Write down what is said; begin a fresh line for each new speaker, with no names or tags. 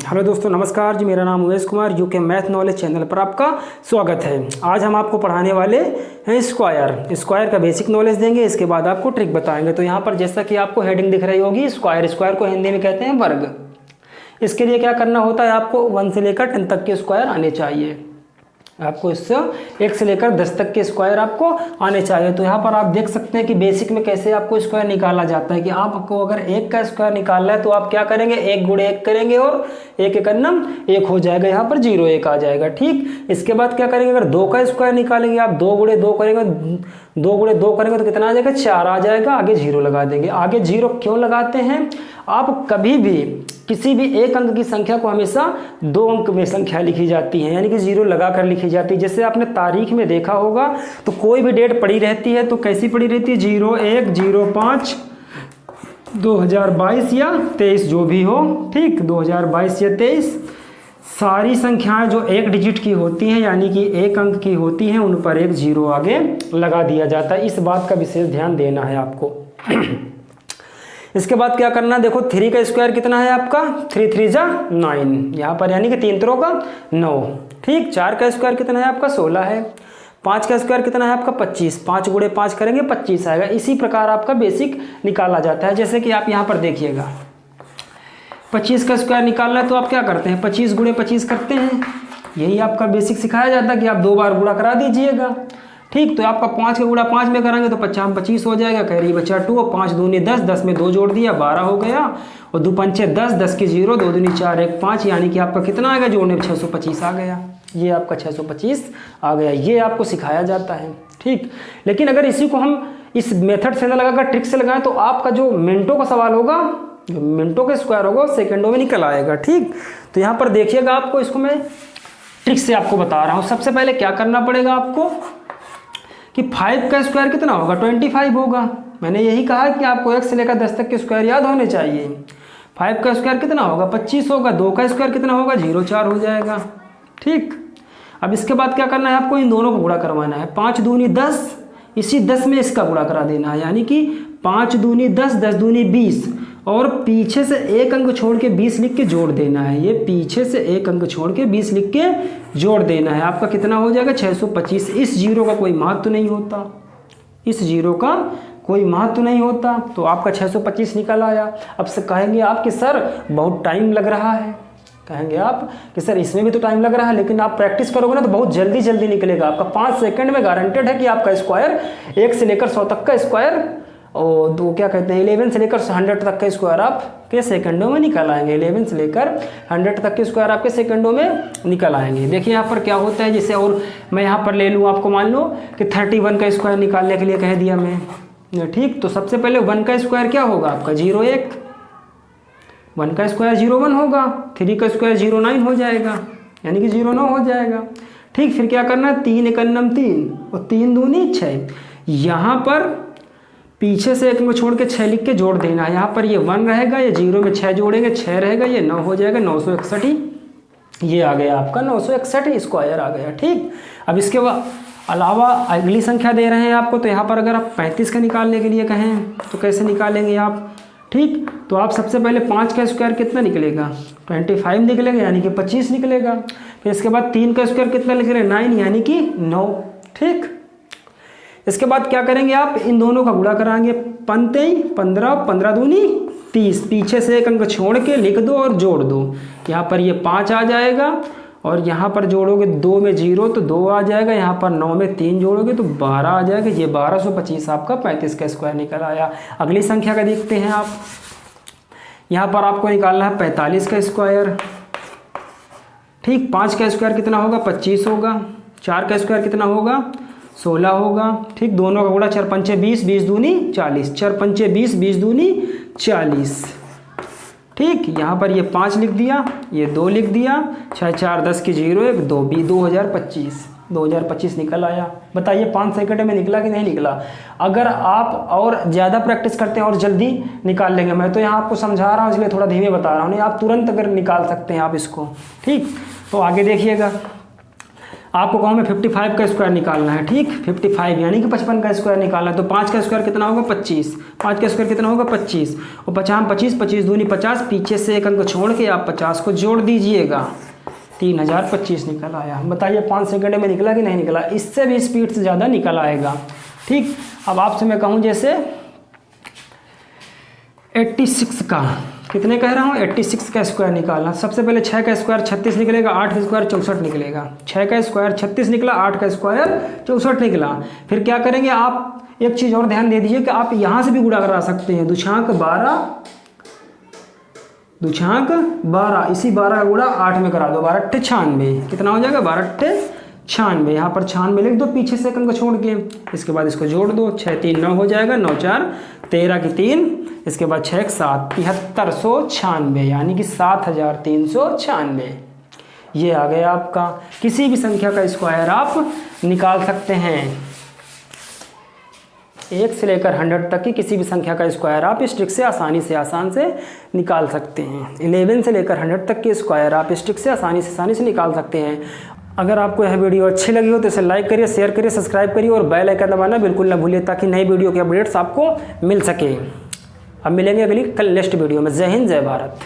Hello दोस्तों, नमस्कार जी। मेरा नाम Umesh Kumar, UK math knowledge channel पर आपका स्वागत है। आज हम आपको पढ़ाने वाले हैं स्क्वायर का बेसिक नॉलेज देंगे। इसके बाद आपको ट्रिक बताएंगे। तो यहाँ पर जैसा कि आपको हेडिंग दिख रही होगी, स्क्वायर को हिंदी में कहते हैं वर्ग। इसके लिए क्या करना होता है, आपको 1 से लेकर 10 तक के स्क्वायर आने चाहिए। आपको इससे 1 से लेकर 10 तक के स्क्वायर आपको आने चाहिए। तो यहाँ पर आप देख सकते हैं कि बेसिक में कैसे आपको स्क्वायर निकाला जाता है कि आपको अगर 1 का स्क्वायर निकालना है तो आप क्या करेंगे, 1 गुणे 1 करेंगे और 1 1 1 हो जाएगा, यहाँ पर 0 1 आ जाएगा। ठीक, इसके बाद क्या करेंगे, अगर 2 का स्क्वायर निकालेंगे आप 2 गुणे 2 करेंगे, 2 गुणे 2 करेंगे तो कितना आ जाएगा, 4 आ जाएगा। आगे 0 लगा देंगे। आगे 0 क्यों लगाते हैं, आप कभी भी किसी भी एक अंक की संख्या को हमेशा 2 अंक में संख्या लिखी जाती है, यानी कि 0 लगा कर लिखी जाती है। जैसे आपने तारीख में देखा होगा तो कोई भी डेट पड़ी रहती है तो कैसी पड़ी रहती है, 01/05/2022 या 23 जो भी हो। ठीक, 2022 या 23 सारी संख्याएं जो 1 डिजिट की होती हैं यानी कि 1 अंक की होती हैं, उन पर एक 0 आगे लगा दिया जाता है। इस बात का विशेष ध्यान देना है आपको। इसके बाद क्या करना है, देखो 3 का स्क्वायर कितना है आपका, 3 3 जा 9, यहाँ पर यानी कि 3 3 का 9। ठीक, 4 का स्क्वायर कितना है आपका, 16 है। 5 का स्क्वायर कितना है आपका, 25। 5 गुणे 5 करेंगे 25 आएगा। इसी प्रकार आपका बेसिक निकाला जाता है। जैसे कि आप यहाँ पर देखिएगा, 25 का स्क्वायर निकालना है तो आप क्या करते हैं, 25 गुणे 25 करते हैं। यही आपका बेसिक सिखाया जाता है कि आप 2 बार गुणा करा दीजिएगा। ठीक, तो आपका 5 का गुणा 5 में कराएंगे तो 50 25 हो जाएगा। कह रही बच्चा 2, 5 दूनी 10, 10 में 2 जोड़ दिया 12 हो गया, और 2 पंचे 10, 10 के 0, 2 दूनी 4 1 5, यानी कि आपका कितना आएगा, जोड़ने में 625 आ गया। ये आपका 625 आ गया। ये आपको सिखाया जाता है। ठीक, लेकिन अगर इसी को हम इस मेथड से ना लगाकर ट्रिक से लगाएं तो आपका जो मिनटों का सवाल होगा, जो मिनटों का स्क्वायर होगा सेकंडों में निकल आएगा। ठीक, तो यहाँ पर देखिएगा, आपको इसको मैं ट्रिक से आपको बता रहा हूँ। सबसे पहले क्या करना पड़ेगा आपको कि 5 का स्क्वायर कितना होगा, 25 होगा। मैंने यही कहा कि आपको 1 से लेकर 10 तक के स्क्वायर याद होने चाहिए। 5 का स्क्वायर कितना होगा, 25 होगा। 2 का स्क्वायर कितना होगा, 0 4 हो जाएगा। ठीक, अब इसके बाद क्या करना है, आपको इन दोनों को गुणा करवाना है। 5 दूनी 10, इसी 10 में इसका गुणा करा देना है, यानी कि 5 दूनी 10, 10 दूनी 20, और पीछे से 1 अंक छोड़ के 20 लिख के जोड़ देना है। ये पीछे से 1 अंक छोड़ के 20 लिख के जोड़ देना है। आपका कितना हो जाएगा, 625। इस 0 का कोई महत्व नहीं होता, इस 0 का कोई महत्व नहीं होता। तो आपका 625 निकल आया। अब से कहेंगे आप कि सर बहुत टाइम लग रहा है, कहेंगे आप कि सर इसमें भी तो टाइम लग रहा है, लेकिन आप प्रैक्टिस करोगे ना तो बहुत जल्दी जल्दी निकलेगा। आपका 5 सेकंड में गारंटेड है कि आपका स्क्वायर 1 से लेकर 100 तक का स्क्वायर, और दो क्या कहते हैं 11 से लेकर 100 तक के स्क्वायर आपके सेकंडों में निकल आएंगे। 11 से लेकर 100 तक के स्क्वायर आपके सेकंडों में निकल आएंगे। देखिए यहाँ पर क्या होता है, जैसे और मैं यहाँ पर ले लूँ, आपको मान लो कि 31 का स्क्वायर निकालने के लिए कह दिया मैं। ठीक, तो सबसे पहले 1 का स्क्वायर क्या होगा आपका, 0 1। 1 का स्क्वायर 0 1 होगा। 3 का स्क्वायर 0 9 हो जाएगा, यानी कि 0 9 हो जाएगा। ठीक, फिर क्या करना है, 3 1 3 और 3 दूनी 6। यहाँ पर पीछे से 1 को छोड़ के 6 लिख के जोड़ देना है। यहाँ पर ये 1 रहेगा, ये 0 में 6 जोड़ेंगे 6 रहेगा, ये 9 हो जाएगा, 961। ये आ गया आपका 961 स्क्वायर आ गया। ठीक, अब इसके अलावा अगली संख्या दे रहे हैं आपको, तो यहाँ पर अगर आप 35 का निकालने के लिए कहें तो कैसे निकालेंगे आप। ठीक, तो आप सबसे पहले 5 का स्क्वायर कितना निकलेगा, 25 निकलेगा, यानी कि 25 निकलेगा। फिर इसके बाद 3 का स्क्वायर कितना निकलेगा, 9, यानी कि 9। ठीक, इसके बाद क्या करेंगे, आप इन दोनों का गुणा कराएंगे। 15 15 दूनी 30, पीछे से 1 अंक छोड़ के लिख दो और जोड़ दो। यहाँ पर ये 5 आ जाएगा, और यहाँ पर जोड़ोगे 2 में 0 तो 2 आ जाएगा। यहाँ पर 9 में 3 जोड़ोगे तो 12 आ जाएगा। ये 1225 आपका 35 का स्क्वायर निकल आया। अगली संख्या का देखते हैं आप। यहाँ पर आपको निकालना है 45 का स्क्वायर। ठीक, 5 का स्क्वायर कितना होगा, 25 होगा। 4 का स्क्वायर कितना होगा, 16 होगा। ठीक, दोनों का गुणा 4 पंचे 20, 20 दूनी 40, 4 पंचे 20, 20 दूनी 40। ठीक, यहाँ पर ये 5 लिख दिया, ये 2 लिख दिया, 6 4 10 की 0 1 2 2025 निकल आया। बताइए 5 सेकंड में निकला कि नहीं निकला। अगर आप और ज़्यादा प्रैक्टिस करते हैं और जल्दी निकाल लेंगे, मैं तो यहाँ आपको समझा रहा हूँ इसलिए थोड़ा धीमे बता रहा हूँ, नहीं आप तुरंत अगर निकाल सकते हैं आप इसको। ठीक, तो आगे देखिएगा, आपको कहूँ मैं 55 का स्क्वायर निकालना है। ठीक, 55 यानी कि 55 का स्क्वायर निकालना है। तो 5 का स्क्वायर कितना होगा, 25। 5 का स्क्वायर कितना होगा 25, और 50 25, 25 दूनी 50, पीछे से एक अंक छोड़ के आप 50 को जोड़ दीजिएगा, 3025 निकल आया। बताइए 5 सेकंड में निकला कि नहीं निकला? इससे भी स्पीड से ज़्यादा निकल आएगा। ठीक, अब आपसे मैं कहूँ जैसे 86 का, कितने कह रहा हूँ 86 का स्क्वायर निकालना। सबसे पहले 6 का स्क्वायर 36 निकलेगा, 8 का स्क्वायर 64 निकलेगा। 6 का स्क्वायर 36 निकला, 8 का स्क्वायर 64 निकला। फिर क्या करेंगे आप, एक चीज़ और ध्यान दे दीजिए कि आप यहाँ से भी गुणा करा सकते हैं। दुछांक 12, इसी 12 का गुणा 8 में करा दो, 12 8 96, कितना हो जाएगा 12 8 96। यहाँ पर 96 लिख दो पीछे से एक अंक छोड़ के, इसके बाद इसको जोड़ दो, 6 3 9 हो जाएगा, 9 4 13 की 3, इसके बाद 6 7 7396, यानी कि 7396। ये आ गया आपका। किसी भी संख्या का स्क्वायर आप निकाल सकते हैं। 1 से लेकर 100 तक की किसी भी संख्या का स्क्वायर आप इस ट्रिक से आसान से निकाल सकते हैं। 11 से लेकर 100 तक के स्क्वायर आप इस ट्रिक से आसानी से निकाल सकते हैं। अगर आपको यह वीडियो अच्छी लगी हो तो इसे लाइक करिए, शेयर करिए, सब्सक्राइब करिए और बेल आइकन दबाना बिल्कुल ना भूलिए, ताकि नई वीडियो के अपडेट्स आपको मिल सके। अब मिलेंगे अगली कल नेक्स्ट वीडियो में। जय हिंद, जय भारत।